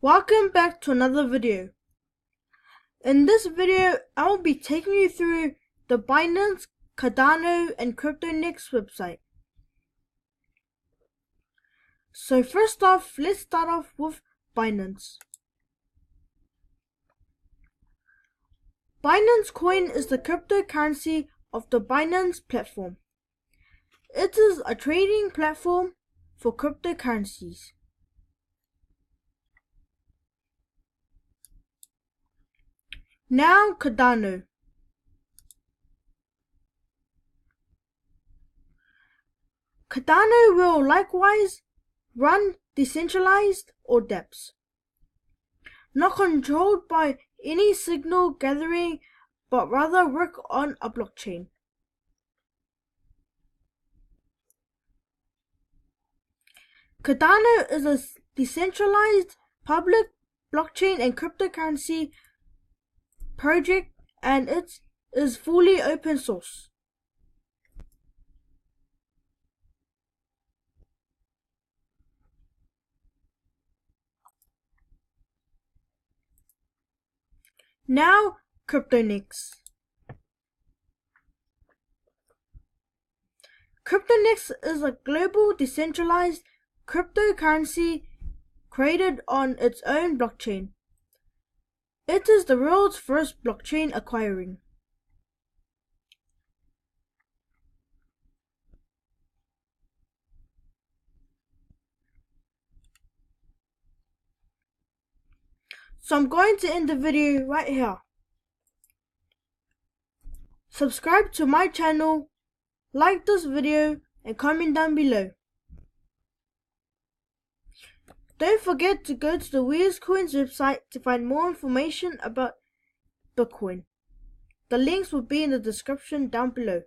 Welcome back to another video. In this video, I will be taking you through the Binance, Cardano and Cryptonex website. So first off, let's start off with Binance. Binance Coin is the cryptocurrency of the Binance platform. It is a trading platform for cryptocurrencies. Now Cardano. Cardano will likewise run decentralized or dApps, not controlled by any signal gathering but rather work on a blockchain. Cardano is a decentralized public blockchain and cryptocurrency project, and it is fully open source. Now Cryptonex. Cryptonex is a global decentralized cryptocurrency created on its own blockchain. It is the world's first blockchain acquiring. So I'm going to end the video right here. Subscribe to my channel, like this video and comment down below. Don't forget to go to the Weirdest Coins website to find more information about Bitcoin. The links will be in the description down below.